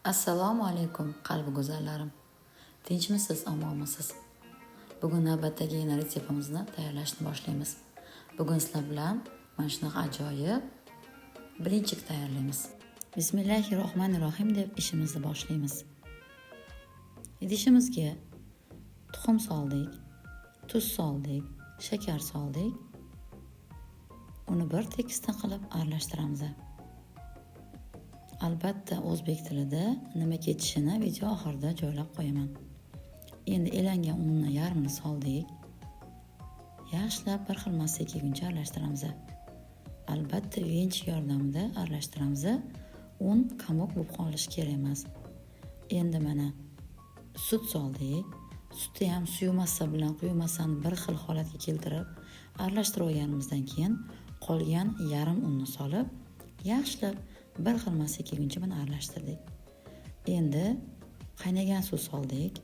Assalomu alaykum qalbi go'zallarim. Tinchmisiz, omonmisiz? Bugun navbatdagi yana retseptimizni tayyorlashni boshlaymiz. Bugun sizlar bilan mana shunaqa ajoyib blinchik tayyorlaymiz. Bismillahirrohmanirrohim deb ishimizni boshlaymiz. Idishimizga tuxum soldik, tuz soldik, shakar soldik. Uni bir tekisdan qilib aralashtiramiz. Albatta o'zbek tilida nima ketishini video oxirida joylab qo'yaman. Endi elangan unni yarmini soldik. Yaxshilab bir xil massaga kelguncha aralashtiramiz. Albatta venchik yordamida aralashtiramiz. Un komok bo'lib qolishi kerak emas. Endi mana sut soldik. Sutni ham suv massa bilan quyi massani bir xil holatga keltirib aralashtirib olganimizdan keyin qolgan yarim unni solib yaxshilab bir xil massaga kelguncha buni aralashtirdik. Endi qaynagan suv soldik.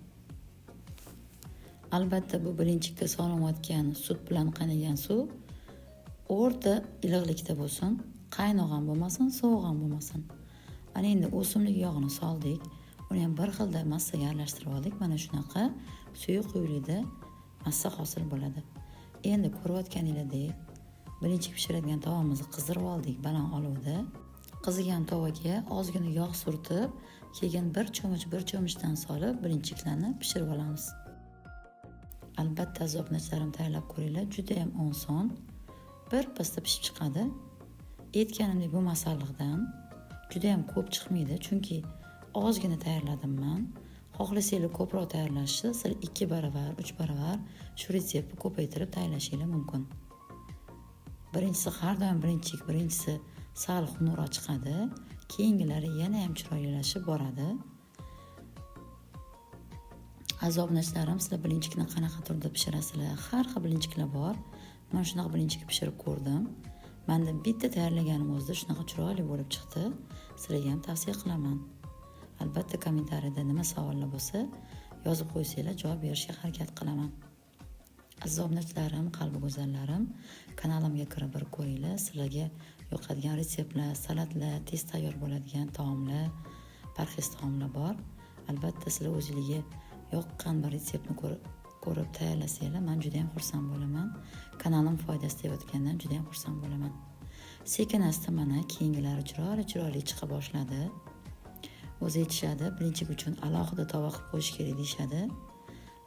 Albatta bu birinchiga solinayotgan sut bilan qaynagan suv o'rta iliqlikda bo'lsin, qaynoq ham bo'lmasin, sovuq ham bo'lmasin. Ana endi o'simlik yog'ini soldik. Uni ham bir xilda massaga aralashtirib oldik. Mana shunaqa suvi quyulikda massa hosil bo'ladi. Endi ko'rayotganingizdek birinchi pishiradigan tovamizni qizdirib oldik baland olovda. Qizigan tovaga ozgina yog' surtib, keyin bir cho'michdan solib birinchilarni pishirib olamiz. Albatta azobnachlarim tayyorlab ko'ringlar, juda ham oson. Bir pasda pishib chiqadi. Aytganimdek bu masalliqdan juda ham ko'p chiqmaydi, chunki ozgina tayyorladim men. Xohlasanglar ko'proq tayyorlashni, sizlar 2 baravar, 3 baravar shu retseptni ko'paytirib tayyorlashingiz mumkin. Birinchisi har doim birinchisi sal xunukroq chiqadi, keyingilari yana ham chiroylilashib boradi. Azobnachlarim, sizlar bilinchikni qanaqa turda pishirasizlar? Har xil bilinchiklar bor. Men shunaqa bilinchik pishirib ko'rdim. Menda bitta tayyorlaganim o'zida shunaqa chiroyli bo'lib chiqdi. Sizlarga ham tavsiya qilaman. Albatta kommentariyada nima savollar bo'lsa, yozib qo'ysanglar, javob berishga harakat qilaman. Azobnachlarim, qalbi go'zallarim, kanalimga kirib bir ko'ringlar. Sizlarga yoqadigan retseptlar, salatlar, tez tayyor bo'ladigan taomlar, parhez taomlar bor. Albatta sizlar o'zingizga yoqqan bir retseptni ko'rib tayyorlasanglar, men juda ham xursand bo'laman. Kanalim foydasi tegayotgandan juda ham xursand bo'laman. Sekin-asta mana keyingilari chiroyli chiqa boshladi. O'zi aytishadi, birinchik uchun alohida tovoq qilib qo'yish kerak deyshadi.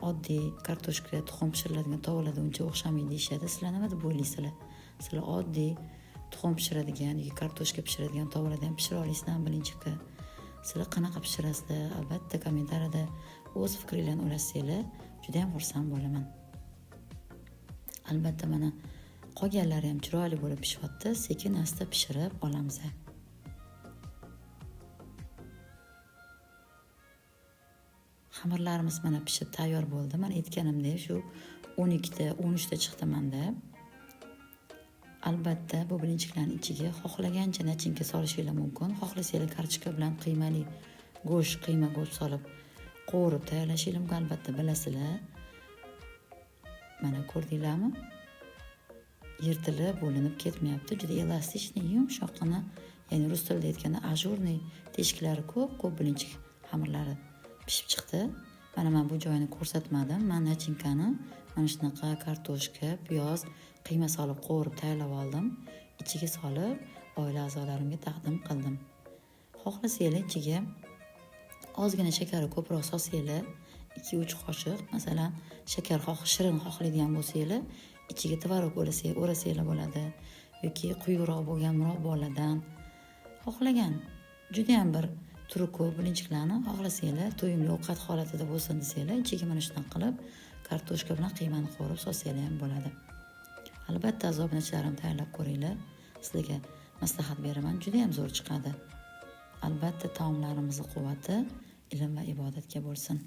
Oddiy kartoshka, tuxum pishiriladigan tovalarda uncha o'xshamaydi deyshadi. Sizlar nima deb o'ylaysizlar? Sizlar oddiy tuxum pishiradigan yoki kartoshka pishiradigan tovalarda ham pishira olaysizlarmi birinchikka? Sizlar qanaqa pishirasizlar? Albatta kommentariyada o'z fikringizni ulashsanglar, juda ham xursand bo'laman. Albatta mana qolganlari ham chiroyli bo'lib pishyapti. Sekin-asta pishirib olamiz. Xamirlarimiz mana pishib tayyor bo'ldi. Men aytganimdek shu 12 13 ta chiqdi menda. Albatta bu bilinchiklarning ichiga xohlagancha nachinka solishingiz mumkin. Xohlasanglar kartoshka bilan qiymali qiyma go'sht solib qovurib tayyorlashingiz mumkin. Albatta bilasizlar. Mana ko'rdinglarmi? Yirtilib, bo'linib ketmayapti. Juda elastikniy, yumshoqqina, ya'ni rus tilida aytganda ajurniy teshiklari ko'p bilinchik xamirlari pishib chiqdi. Mana men bu joyini ko'rsatmadim. Men nachinkani mana shunaqa kartoshka, piyoz, qiyma solib qovurib tayyorlab oldim. Ichiga solib oila a'zolarimga taqdim qildim. Xohlasanglar ichiga ozgina shakar ko'proq solsanglar, 2-3 qoshiq, masalan, shakar shirin xohlaydigan bo'lsanglar, ichiga tvorog o'rasanglar bo'ladi yoki quyuqroq bo'lgan murabbolardan xohlagan. Juda ham bir turi ko'p bilinchiklarni xohlasanglar, to'yimli ovqat holatida bo'lsin desanglar, ichiga mana shunaqa qilib kartoshka bilan qiymani qovurib solsanglar ham bo'ladi. Albatta azobnachlarim tayyorlab ko'ringlar. Sizlarga maslahat beraman, juda ham zo'r chiqadi. Albatta taomlarimizning quvvati ilm va ibodatga bo'lsin.